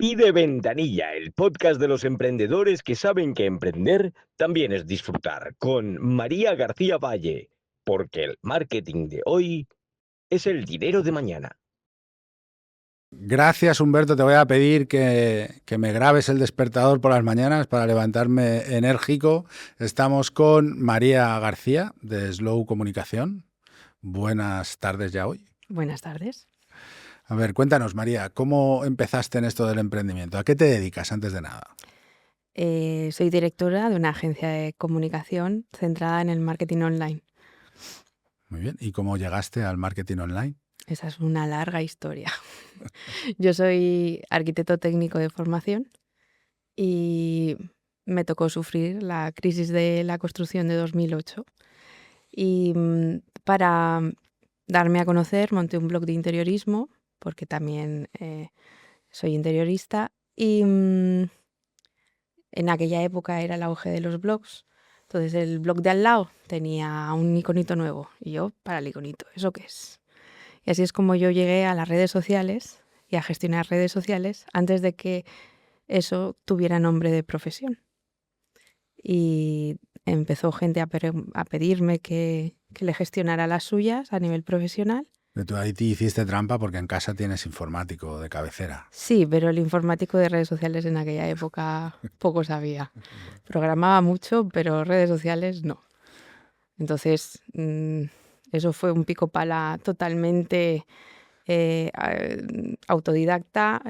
Pide Ventanilla, el podcast de los emprendedores que saben que emprender también es disfrutar, con María García Valle, porque el marketing de hoy es el dinero de mañana. Gracias, Humberto. Te voy a pedir que me grabes el despertador por las mañanas para levantarme enérgico. Estamos con María García, de Slow Comunicación. Buenas tardes ya hoy. Buenas tardes. A ver, cuéntanos, María, ¿cómo empezaste en esto del emprendimiento? ¿A qué te dedicas antes de nada? Soy directora de una agencia de comunicación centrada en el marketing online. Muy bien. ¿Y cómo llegaste al marketing online? Esa es una larga historia. Yo soy arquitecto técnico de formación y me tocó sufrir la crisis de la construcción de 2008. Y para darme a conocer monté un blog de interiorismo, porque también soy interiorista, y en aquella época era el auge de los blogs. Entonces el blog de al lado tenía un iconito nuevo y yo para el iconito, ¿eso qué es? Y así es como yo llegué a las redes sociales y a gestionar redes sociales antes de que eso tuviera nombre de profesión. Y empezó gente a pedirme que le gestionara las suyas a nivel profesional. Tú ahí te hiciste trampa porque en casa tienes informático de cabecera. Sí, pero el informático de redes sociales en aquella época poco sabía. Programaba mucho, pero redes sociales no. Entonces, eso fue un pico pala totalmente autodidacta,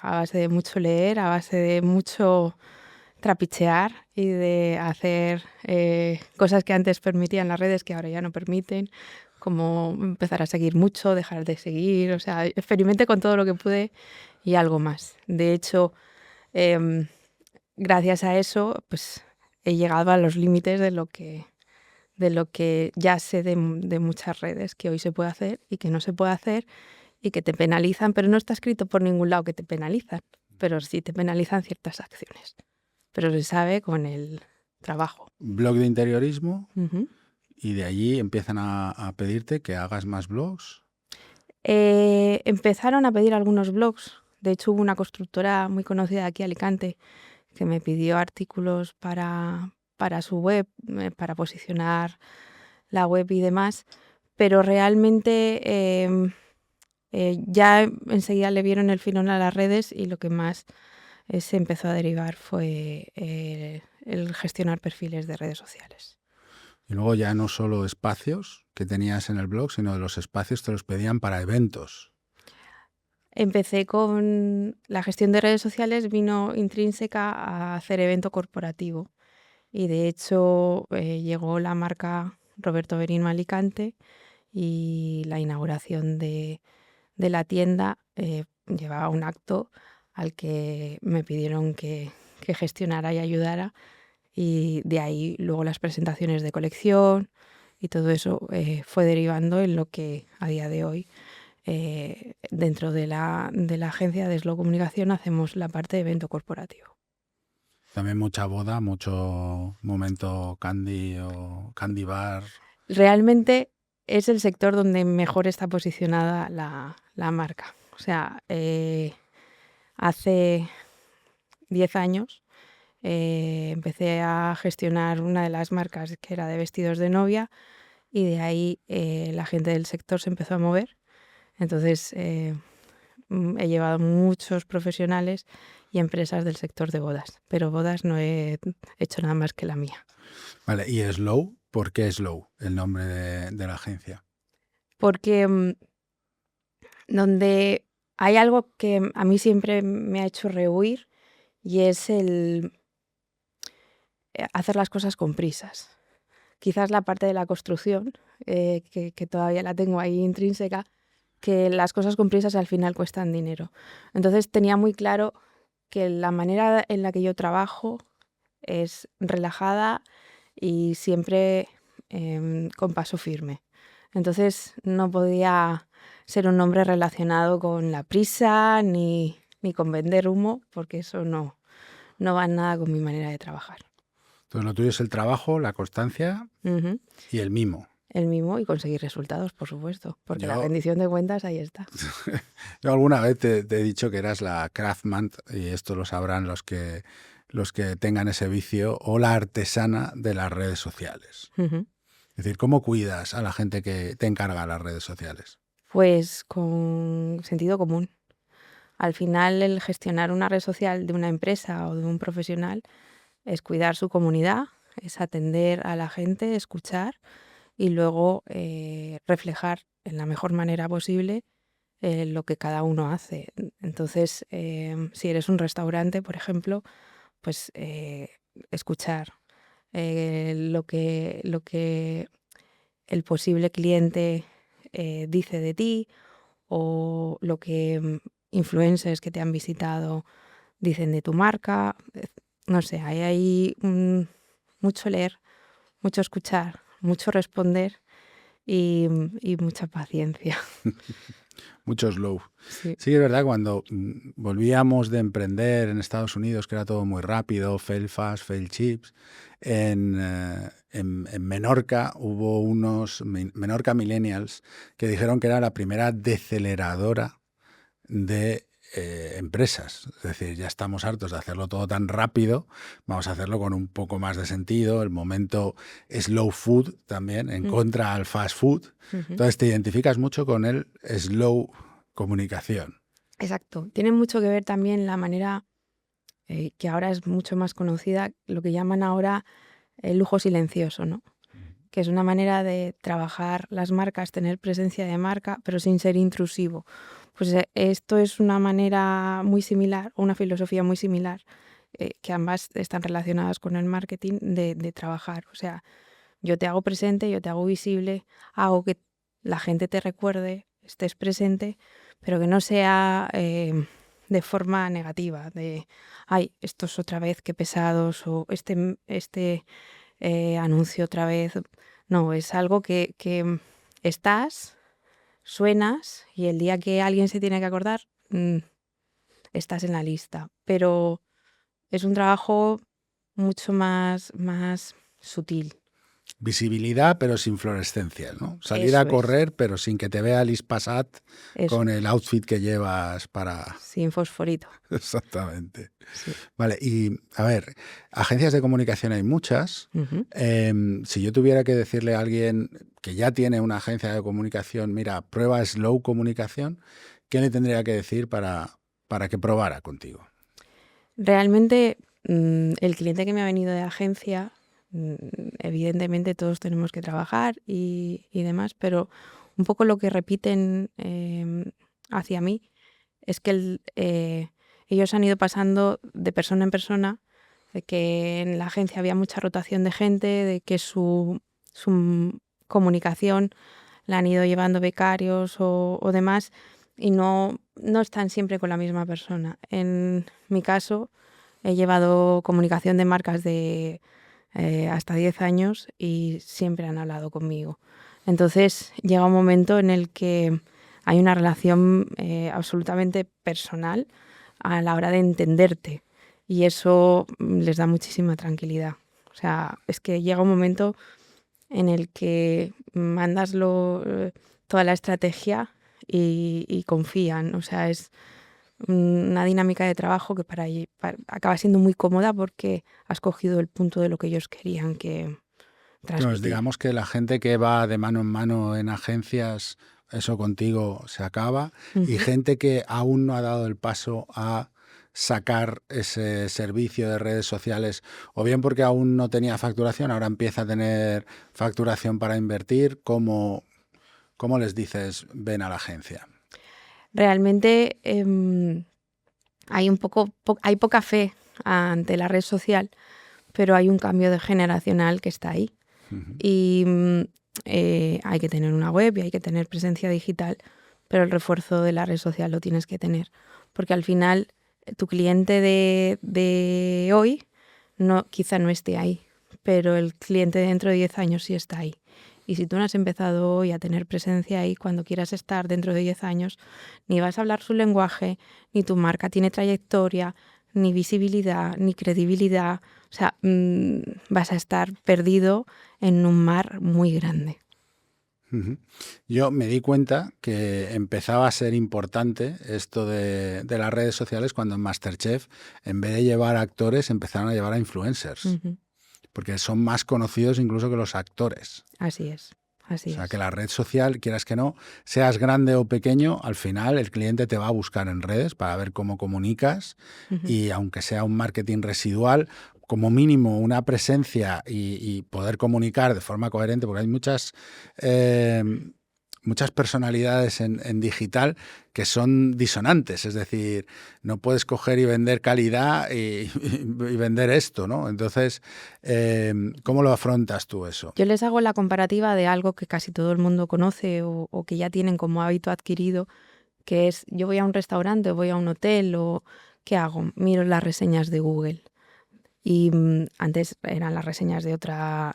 a base de mucho leer, a base de mucho trapichear y de hacer cosas que antes permitían las redes que ahora ya no permiten, como empezar a seguir mucho, dejar de seguir, o sea, experimenté con todo lo que pude y algo más. De hecho, gracias a eso, pues he llegado a los límites de lo que ya sé de muchas redes que hoy se puede hacer y que no se puede hacer y que te penalizan, pero no está escrito por ningún lado que te penalizan, pero sí te penalizan ciertas acciones. Pero se sabe con el trabajo. Blog de interiorismo. Uh-huh. Y de allí empiezan a pedirte que hagas más blogs. Empezaron a pedir algunos blogs. De hecho, hubo una constructora muy conocida aquí, Alicante, que me pidió artículos para su web, para posicionar la web y demás. Pero realmente ya enseguida le vieron el filón a las redes y lo que más se empezó a derivar fue el gestionar perfiles de redes sociales. Y luego ya no solo espacios que tenías en el blog, sino los espacios te los pedían para eventos. Empecé con la gestión de redes sociales, vino intrínseca a hacer evento corporativo. Y de hecho llegó la marca Roberto Benigno Alicante y la inauguración de la tienda llevaba un acto al que me pidieron que gestionara y ayudara. Y de ahí luego las presentaciones de colección y todo eso fue derivando en lo que a día de hoy dentro de la agencia de Slow Comunicación hacemos la parte de evento corporativo. También mucha boda, mucho momento candy o candy bar. Realmente es el sector donde mejor está posicionada la marca. O sea, hace 10 años empecé a gestionar una de las marcas que era de vestidos de novia y de ahí la gente del sector se empezó a mover. Entonces he llevado muchos profesionales y empresas del sector de bodas, pero bodas no he hecho nada más que la mía. Vale, ¿y Slow? ¿Por qué Slow, el nombre de la agencia? Porque donde hay algo que a mí siempre me ha hecho rehuir y es el hacer las cosas con prisas. Quizás la parte de la construcción, que todavía la tengo ahí intrínseca, que las cosas con prisas al final cuestan dinero. Entonces tenía muy claro que la manera en la que yo trabajo es relajada y siempre con paso firme. Entonces no podía ser un nombre relacionado con la prisa ni con vender humo, porque eso no va nada con mi manera de trabajar. Entonces lo tuyo es el trabajo, la constancia Uh-huh. y el mimo. el mimo y conseguir resultados, por supuesto, porque la Yo, rendición de cuentas ahí está. yo alguna vez te he dicho que eras la craftsman, y esto lo sabrán los que tengan ese vicio, o la artesana de las redes sociales. Ujú. Es decir, ¿cómo cuidas a la gente que te encarga las redes sociales? Pues con sentido común. Al final, el gestionar una red social de una empresa o de un profesional es cuidar su comunidad, es atender a la gente, escuchar y luego reflejar en la mejor manera posible lo que cada uno hace. Entonces, si eres un restaurante, por ejemplo, pues escuchar lo que el posible cliente dice de ti o lo que influencers que te han visitado dicen de tu marca. No sé, hay ahí mucho leer, mucho escuchar, mucho responder y mucha paciencia. Mucho slow. Sí. Sí, es verdad, cuando volvíamos de emprender en Estados Unidos, que era todo muy rápido, fail fast, fail chips, en Menorca hubo unos Menorca Millennials que dijeron que era la primera deceleradora de empresas. Es decir, ya estamos hartos de hacerlo todo tan rápido, vamos a hacerlo con un poco más de sentido, el momento slow food también, en contra al fast food. Entonces te identificas mucho con el slow comunicación. Exacto. Tiene mucho que ver también la manera que ahora es mucho más conocida, lo que llaman ahora el lujo silencioso, ¿no? Que es una manera de trabajar las marcas, tener presencia de marca, pero sin ser intrusivo. Pues esto es una manera muy similar, o una filosofía muy similar, que ambas están relacionadas con el marketing, de trabajar. O sea, yo te hago presente, yo te hago visible, hago que la gente te recuerde, estés presente, pero que no sea de forma negativa, de, ay, estos otra vez, qué pesados, o este anuncio otra vez. No, es algo que estás, suenas y el día que alguien se tiene que acordar, estás en la lista. Pero es un trabajo mucho más sutil. Visibilidad, pero sin fluorescencias, ¿no? Salir Eso a es, correr, pero sin que te vea Liz Passat eso con es, el outfit que llevas para... sin fosforito. Exactamente. Sí. Vale, y a ver, agencias de comunicación hay muchas. Ujú. Si yo tuviera que decirle a alguien que ya tiene una agencia de comunicación, mira, prueba Slow Comunicación, ¿qué le tendría que decir para que probara contigo? Realmente, el cliente que me ha venido de agencia, evidentemente todos tenemos que trabajar y demás, pero un poco lo que repiten hacia mí es que ellos han ido pasando de persona en persona, de que en la agencia había mucha rotación de gente, de que su comunicación la han ido llevando becarios o demás y no están siempre con la misma persona. En mi caso, he llevado comunicación de marcas de hasta 10 años y siempre han hablado conmigo. Entonces llega un momento en el que hay una relación absolutamente personal a la hora de entenderte y eso les da muchísima tranquilidad. O sea, es que llega un momento en el que mandas toda la estrategia y confían. O sea, es una dinámica de trabajo que acaba siendo muy cómoda porque has cogido el punto de lo que ellos querían que Entonces, transmitir. digamos que la gente que va de mano en mano en agencias, eso contigo se acaba, y Ujú. gente que aún no ha dado el paso a sacar ese servicio de redes sociales, o bien porque aún no tenía facturación, ahora empieza a tener facturación para invertir, ¿cómo les dices ven a la agencia? Realmente hay poca fe ante la red social, pero hay un cambio generacional que está ahí. Y hay que tener una web y hay que tener presencia digital, pero el refuerzo de la red social lo tienes que tener. Porque al final tu cliente de hoy quizá no esté ahí, pero el cliente de dentro de 10 años sí está ahí. Y si tú no has empezado hoy a tener presencia ahí, cuando quieras estar dentro de 10 años, ni vas a hablar su lenguaje, ni tu marca tiene trayectoria, ni visibilidad, ni credibilidad. O sea, vas a estar perdido en un mar muy grande. Ujú. Yo me di cuenta que empezaba a ser importante esto de las redes sociales cuando en MasterChef, en vez de llevar a actores, empezaron a llevar a influencers, Ujú. porque son más conocidos incluso que los actores. Así es, O así sea, que es. la red social, quieras que no, seas grande o pequeño, al final el cliente te va a buscar en redes para ver cómo comunicas Ujú. y aunque sea un marketing residual, como mínimo una presencia y poder comunicar de forma coherente, porque hay muchas personalidades en digital que son disonantes, es decir, no puedes coger y vender calidad y vender esto, ¿no? Entonces, ¿cómo lo afrontas tú eso? Yo les hago la comparativa de algo que casi todo el mundo conoce o que ya tienen como hábito adquirido, que es yo voy a un restaurante, voy a un hotel o ¿qué hago? Miro las reseñas de Google. Y antes eran las reseñas de otra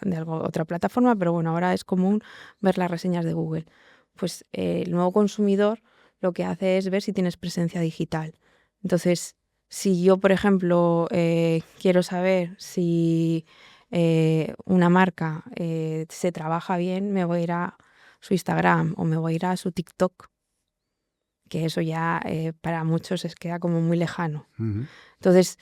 plataforma, pero bueno, ahora es común ver las reseñas de Google. Pues el nuevo consumidor lo que hace es ver si tienes presencia digital. Entonces, si yo, por ejemplo, quiero saber si una marca se trabaja bien, me voy a ir a su Instagram o me voy a ir a su TikTok, que eso ya para muchos les queda como muy lejano. Ujú. Entonces,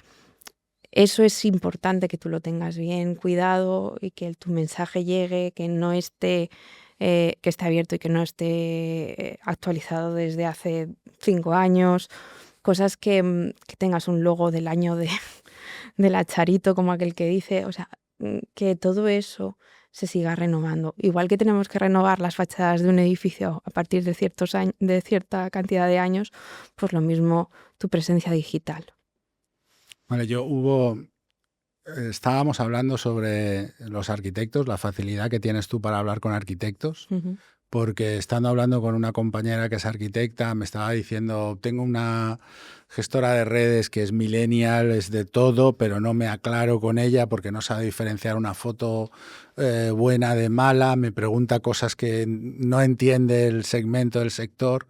eso es importante que tú lo tengas bien cuidado y que tu mensaje llegue, que no esté, que esté abierto y que no esté actualizado desde hace 5 años. Cosas que tengas un logo del año de la Charito, como aquel que dice. O sea, que todo eso se siga renovando. Igual que tenemos que renovar las fachadas de un edificio a partir de de cierta cantidad de años, pues lo mismo tu presencia digital. Vale, estábamos hablando sobre los arquitectos, la facilidad que tienes tú para hablar con arquitectos, Ujú. porque estando hablando con una compañera que es arquitecta, me estaba diciendo, tengo una gestora de redes que es millennial, es de todo, pero no me aclaro con ella porque no sabe diferenciar una foto buena de mala, me pregunta cosas que no entiende el segmento del sector.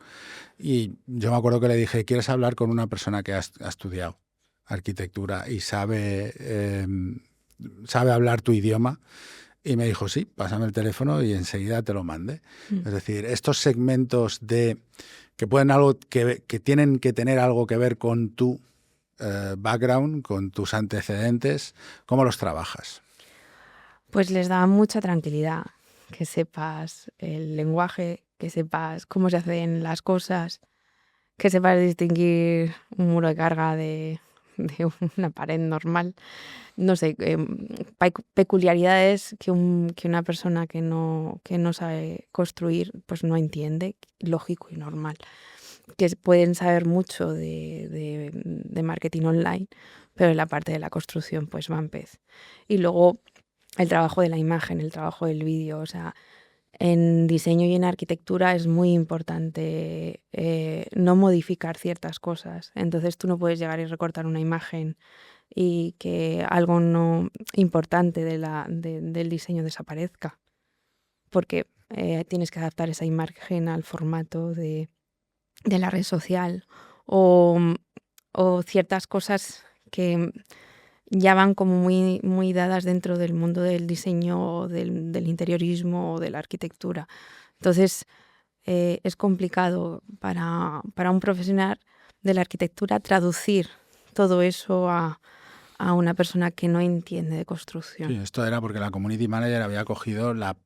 Y yo me acuerdo que le dije, ¿quieres hablar con una persona que ha estudiado arquitectura y sabe hablar tu idioma? Y me dijo, sí, pásame el teléfono y enseguida te lo mandé. Mm. Es decir, estos segmentos que pueden que tienen que tener algo que ver con tu background, con tus antecedentes, ¿cómo los trabajas? Pues les da mucha tranquilidad que sepas el lenguaje, que sepas cómo se hacen las cosas, que sepas distinguir un muro de carga de una pared normal. No sé, peculiaridades que una persona que no sabe construir, pues no entiende, lógico y normal. Que pueden saber mucho de marketing online, pero en la parte de la construcción, pues van pez. Y luego el trabajo de la imagen, el trabajo del vídeo, o sea, en diseño y en arquitectura es muy importante no modificar ciertas cosas. Entonces tú no puedes llegar y recortar una imagen y que algo no importante del diseño desaparezca, porque tienes que adaptar esa imagen al formato de la red social o, o ciertas cosas que ya van como muy, muy dadas dentro del mundo del diseño, del interiorismo o de la arquitectura. Entonces, es complicado para un profesional de la arquitectura traducir todo eso a una persona que no entiende de Sí, construcción. esto era porque la community manager había cogido la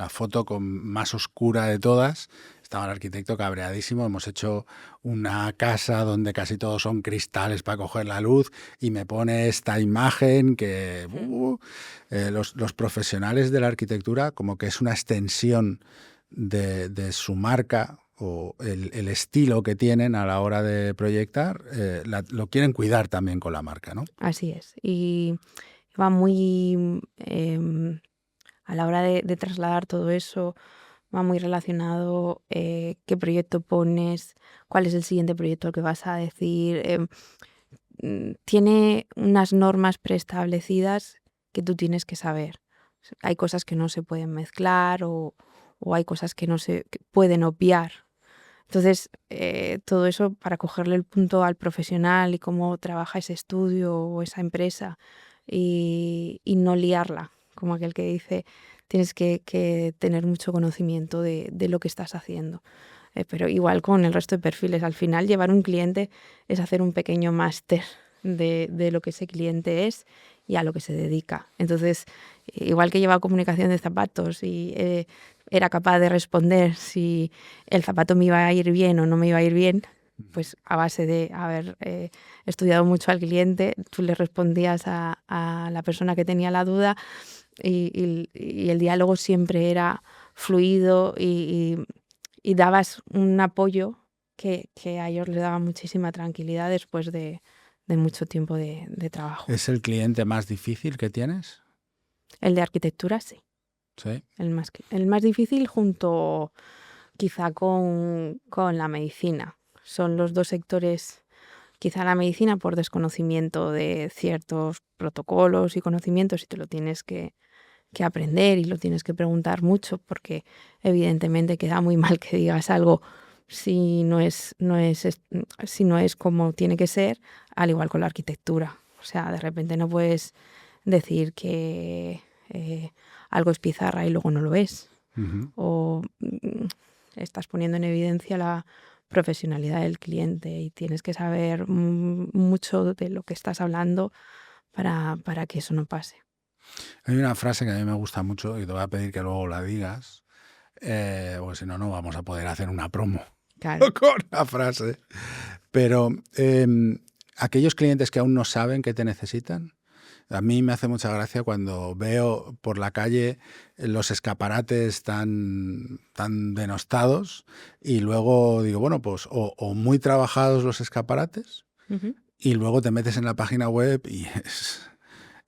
foto más oscura de todas. Estaba el arquitecto cabreadísimo. Hemos hecho una casa donde casi todos son cristales para coger la luz y me pone esta imagen que los profesionales de la arquitectura como que es una extensión de su marca o el estilo que tienen a la hora de proyectar, lo quieren cuidar también con la marca, ¿no? Así es. Y va muy, a la hora de trasladar todo eso, va muy relacionado qué proyecto pones, cuál es el siguiente proyecto que vas a decir. Tiene unas normas preestablecidas que tú tienes que saber. Hay cosas que no se pueden mezclar o hay cosas que no se que pueden obviar. Entonces, todo eso para cogerle el punto al profesional y cómo trabaja ese estudio o esa empresa y no liarla, como aquel que dice, tienes que tener mucho conocimiento de lo que estás haciendo. Pero igual con el resto de perfiles, al final llevar un cliente es hacer un pequeño máster de lo que ese cliente es y a lo que se dedica. Entonces, igual que llevaba comunicación de zapatos y era capaz de responder si el zapato me iba a ir bien o no me iba a ir bien, pues a base de haber estudiado mucho al cliente, tú le respondías a la persona que tenía la duda y el diálogo siempre era fluido y dabas un apoyo que a ellos les daba muchísima tranquilidad después de mucho tiempo de trabajo. ¿Es el cliente más difícil que tienes? El de arquitectura, sí. Sí. El más difícil junto quizá con la medicina. Son los dos sectores, quizá la medicina por desconocimiento de ciertos protocolos y conocimientos y te lo tienes que aprender y lo tienes que preguntar mucho porque evidentemente queda muy mal que digas algo si no es como tiene que ser, al igual con la arquitectura. O sea, de repente no puedes decir que algo es pizarra y luego no lo es. Ujú. O estás poniendo en evidencia la profesionalidad del cliente y tienes que saber mucho de lo que estás hablando para que eso no pase. Hay una frase que a mí me gusta mucho y te voy a pedir que luego la digas, porque si no, no vamos a poder hacer una promo Claro. con la frase. Pero aquellos clientes que aún no saben que te necesitan, a mí me hace mucha gracia cuando veo por la calle los escaparates tan denostados y luego digo, bueno, pues o muy trabajados los escaparates Ujú. y luego te metes en la página web y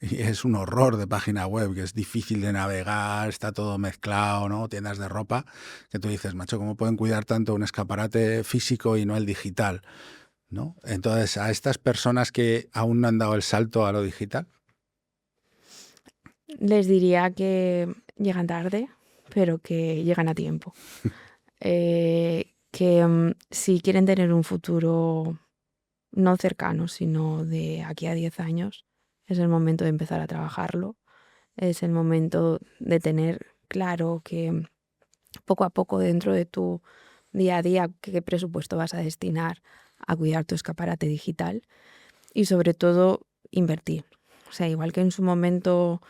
es un horror de página web, que es difícil de navegar, está todo mezclado, ¿no? Tiendas de ropa, que tú dices, macho, ¿cómo pueden cuidar tanto un escaparate físico y no el digital? ¿No? Entonces, a estas personas que aún no han dado el salto a lo digital, Les diría que llegan tarde, pero que llegan a tiempo. Que si quieren tener un futuro no cercano, sino de aquí a 10 años, es el momento de empezar a trabajarlo. Es el momento de tener claro que poco a poco dentro de tu día a día qué presupuesto vas a destinar a cuidar tu escaparate digital y sobre todo invertir. O sea, igual que en su momento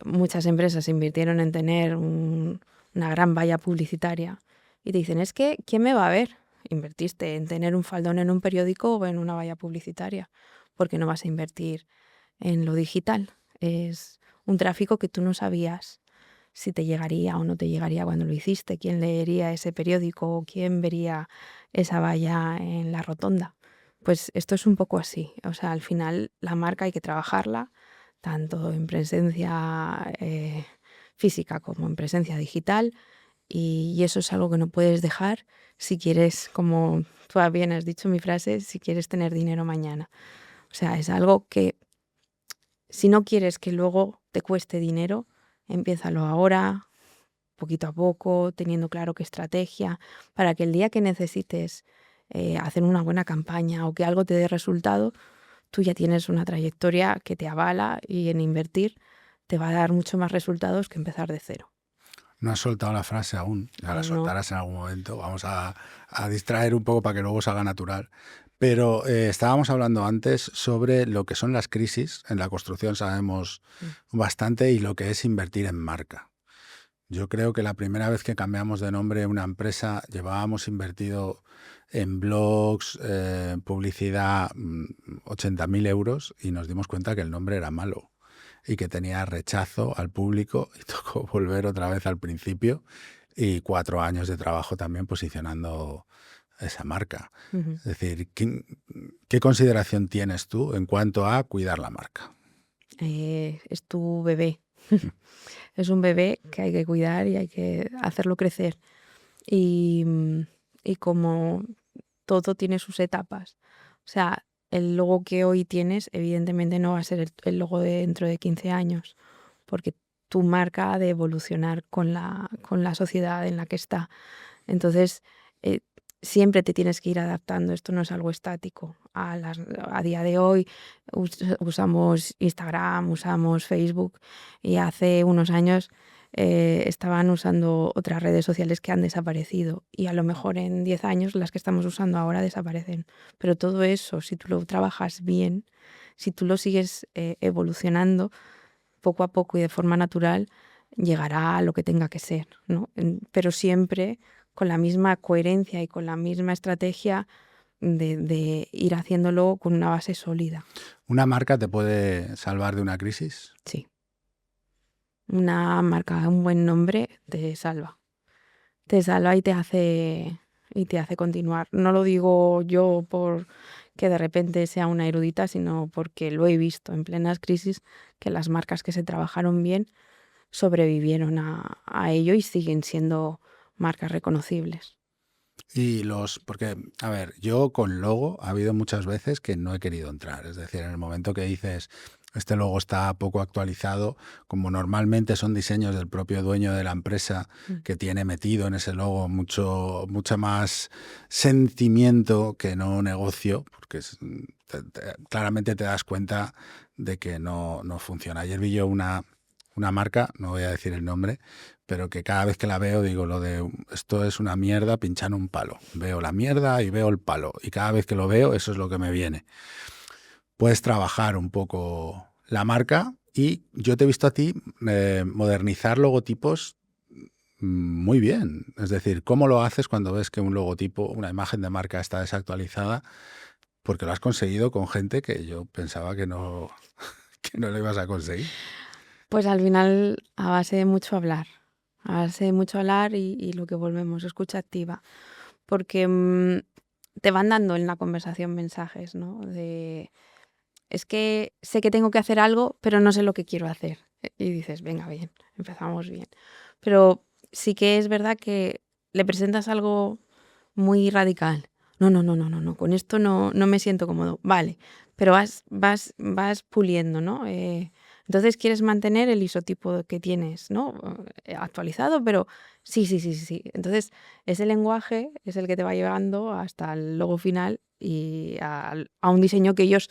muchas empresas invirtieron en tener una gran valla publicitaria y te dicen, es que, ¿quién me va a ver? Invertiste en tener un faldón en un periódico o en una valla publicitaria, porque no vas a invertir en lo digital. Es un tráfico que tú no sabías si te llegaría o no te llegaría cuando lo hiciste, quién leería ese periódico o quién vería esa valla en la rotonda. Pues esto es un poco así. O sea, al final la marca hay que trabajarla tanto en presencia física como en presencia digital y eso es algo que no puedes dejar si quieres, como tú bien has dicho mi frase, si quieres tener dinero mañana. O sea, es algo que si no quieres que luego te cueste dinero, empiézalo ahora, poquito a poco, teniendo claro qué estrategia, para que el día que necesites hacer una buena campaña o que algo te dé resultado, tú ya tienes una trayectoria que te avala y en invertir te va a dar mucho más resultados que empezar de cero. no has soltado la frase aún, ya la No. soltarás en algún momento, vamos a distraer un poco para que luego salga natural. Pero estábamos hablando antes sobre lo que son las crisis, en la construcción sabemos bastante, y lo que es invertir en marca. Yo creo que la primera vez que cambiamos de nombre una empresa llevábamos invertido en blogs, publicidad, 80.000 euros y nos dimos cuenta que el nombre era malo y que tenía rechazo al público y tocó volver otra vez al principio y 4 años de trabajo también posicionando esa marca. Ujú. Es decir, ¿qué consideración tienes tú en cuanto a cuidar la marca? Es tu bebé. Es un bebé que hay que cuidar y hay que hacerlo crecer. Y como todo tiene sus etapas. O sea, el logo que hoy tienes, evidentemente no va a ser el logo de dentro de 15 años, porque tu marca ha de evolucionar con la sociedad en la que está. Entonces, siempre te tienes que ir adaptando, esto no es algo estático. A día de hoy usamos Instagram, usamos Facebook y hace unos años estaban usando otras redes sociales que han desaparecido y a lo mejor en 10 años las que estamos usando ahora desaparecen. Pero todo eso, si tú lo trabajas bien, si tú lo sigues evolucionando poco a poco y de forma natural, llegará a lo que tenga que ser, ¿no? Pero siempre con la misma coherencia y con la misma estrategia de ir haciéndolo con una base sólida. ¿Una marca te puede salvar de una crisis? Sí. Una marca, un buen nombre te salva. Te salva y te hace continuar. No lo digo yo por que de repente sea una erudita, sino porque lo he visto en plenas crisis, que las marcas que se trabajaron bien sobrevivieron a ello y siguen siendo marcas reconocibles. Porque, a ver, yo con logo ha habido muchas veces que no he querido entrar. Es decir, en el momento que dices, este logo está poco actualizado, como normalmente son diseños del propio dueño de la empresa que tiene metido en ese logo mucho más sentimiento que no negocio, porque claramente te das cuenta de que no funciona. Ayer vi yo una marca, no voy a decir el nombre, pero que cada vez que la veo digo lo de esto es una mierda pinchando un palo. Veo la mierda y veo el palo. Y cada vez que lo veo, eso es lo que me viene. Puedes trabajar un poco la marca y yo te he visto a ti modernizar logotipos muy bien. Es decir, ¿cómo lo haces cuando ves que un logotipo, una imagen de marca está desactualizada? Porque lo has conseguido con gente que yo pensaba que no lo ibas a conseguir. Pues al final a base de mucho hablar. A base de mucho hablar y lo que volvemos, escucha activa. Porque te van dando en la conversación mensajes, ¿no? Es que sé que tengo que hacer algo, pero no sé lo que quiero hacer. Y dices, venga, bien, empezamos bien. Pero sí que es verdad que le presentas algo muy radical. No, con esto no me siento cómodo. Vale, pero vas puliendo, ¿no? Entonces quieres mantener el isotipo que tienes, ¿no? Actualizado, pero sí. Entonces ese lenguaje es el que te va llevando hasta el logo final y a un diseño que ellos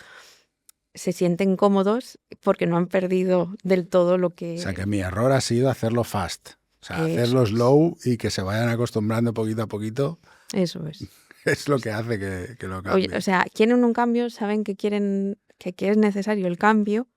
se sienten cómodos porque no han perdido del todo lo que... O sea, que mi error ha sido hacerlo fast. O sea, hacerlo Eso slow y que se vayan acostumbrando poquito a poquito. Eso es. Es lo que hace que lo cambie. Oye, o sea, quieren un cambio, saben que es necesario el cambio,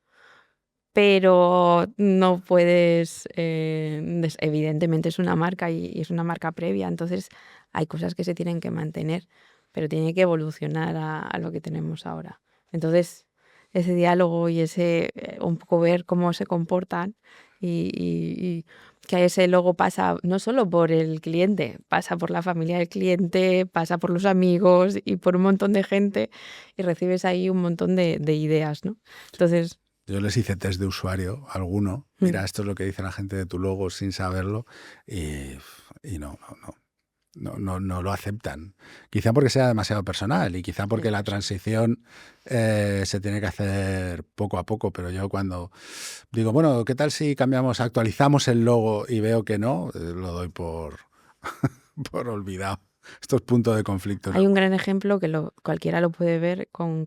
pero no puedes, evidentemente es una marca y es una marca previa, entonces hay cosas que se tienen que mantener, pero tiene que evolucionar a lo que tenemos ahora. Entonces, ese diálogo y ese un poco ver cómo se comportan y que ese logo pasa no solo por el cliente, pasa por la familia del cliente, pasa por los amigos y por un montón de gente y recibes ahí un montón de ideas, ¿no? Entonces... Yo les hice test de usuario, alguno. Mira, esto es lo que dice la gente de tu logo sin saberlo y no lo aceptan. Quizá porque sea demasiado personal y quizá porque la transición se tiene que hacer poco a poco, pero yo cuando digo, bueno, ¿qué tal si actualizamos el logo y veo que no? Lo doy por olvidado. Estos puntos de conflicto. Hay un gran ejemplo que cualquiera lo puede ver con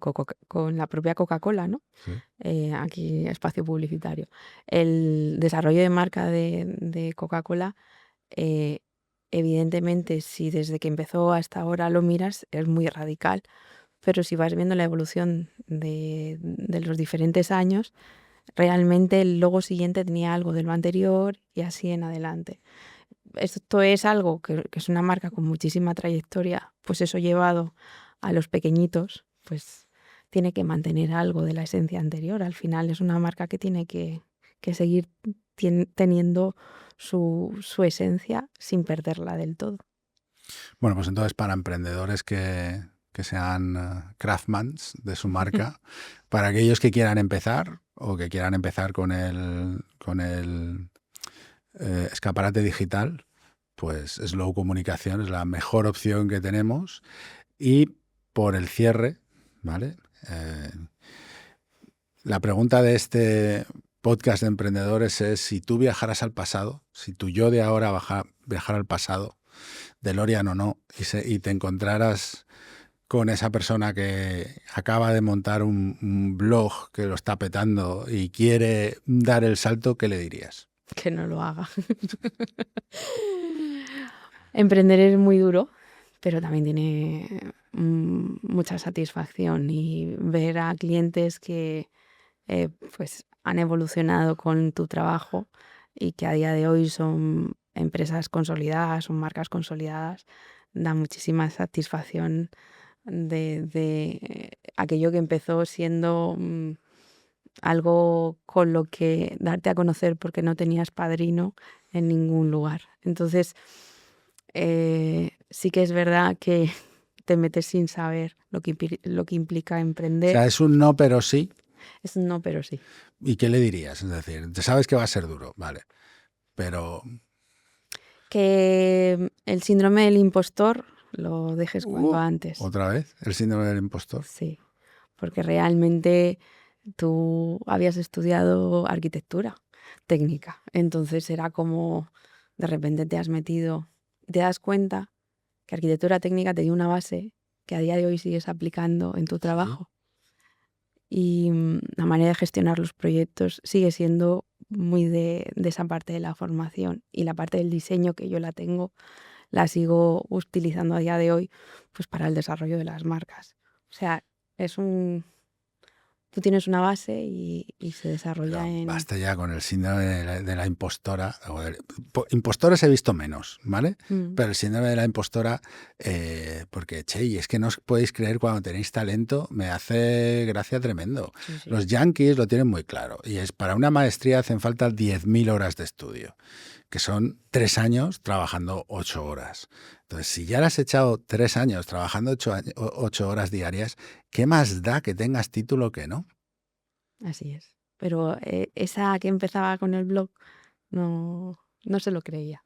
la propia Coca-Cola, ¿no? Sí. Aquí espacio publicitario. El desarrollo de marca de Coca-Cola, evidentemente, si desde que empezó hasta ahora lo miras, es muy radical, pero si vas viendo la evolución de los diferentes años, realmente el logo siguiente tenía algo de lo anterior y así en adelante. Esto es algo que es una marca con muchísima trayectoria, pues eso llevado a los pequeñitos, pues tiene que mantener algo de la esencia anterior. Al final es una marca que tiene que seguir teniendo su esencia sin perderla del todo. Bueno, pues entonces para emprendedores que sean craftsmans de su marca, para aquellos que quieran empezar o que quieran empezar con el escaparate digital, pues Slow Comunicación es la mejor opción que tenemos. Y por el cierre, ¿vale? La pregunta de este podcast de emprendedores es: si tú viajaras al pasado, si tu yo de ahora viajara al pasado, DeLorean o no, y te encontraras con esa persona que acaba de montar un blog que lo está petando y quiere dar el salto, ¿qué le dirías? Que no lo haga. Emprender es muy duro, pero también tiene mucha satisfacción, y ver a clientes que pues han evolucionado con tu trabajo y que a día de hoy son empresas consolidadas, son marcas consolidadas, da muchísima satisfacción de aquello que empezó siendo algo con lo que darte a conocer porque no tenías padrino en ningún lugar. Entonces, sí que es verdad que te metes sin saber lo que implica O emprender. sea, es un no, pero sí. Es un no, pero sí. ¿Y qué le dirías? Es decir, sabes que va a ser duro, vale, pero... Que el síndrome del impostor lo dejes cuanto antes. ¿Otra vez? ¿El síndrome del impostor? Sí, porque realmente tú habías estudiado arquitectura técnica, entonces era como de repente te has metido, te das cuenta que arquitectura técnica te dio una base que a día de hoy sigues aplicando en tu trabajo. Y la manera de gestionar los proyectos sigue siendo muy de esa parte de la formación, y la parte del diseño, que yo la tengo, la sigo utilizando a día de hoy pues para el desarrollo de las marcas. O sea, tú tienes una base y se desarrolla Pero en... basta ya con el síndrome de la impostora. Impostores he visto menos, ¿vale? Pero el síndrome de la impostora, porque, y es que no os podéis creer cuando tenéis talento, me hace gracia tremendo. Sí, sí. Los yankees lo tienen muy claro, y es para una maestría hacen falta 10.000 horas de estudio, que son 3 años trabajando 8 horas. Entonces, si ya le has echado 3 años trabajando 8 horas diarias, ¿qué más da que tengas título que no? Así es. Pero esa que empezaba con el blog no se lo creía.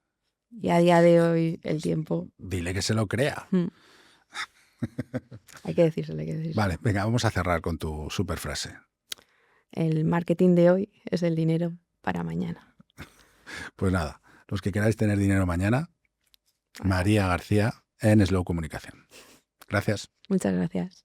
Y a día de hoy el tiempo... Dile que se lo crea. Hay que decírselo, hay que decírselo. Vale, venga, vamos a cerrar con tu super frase. El marketing de hoy es el dinero para mañana. Pues nada, los que queráis tener dinero mañana, María García en Slow Comunicación. Gracias. Muchas gracias.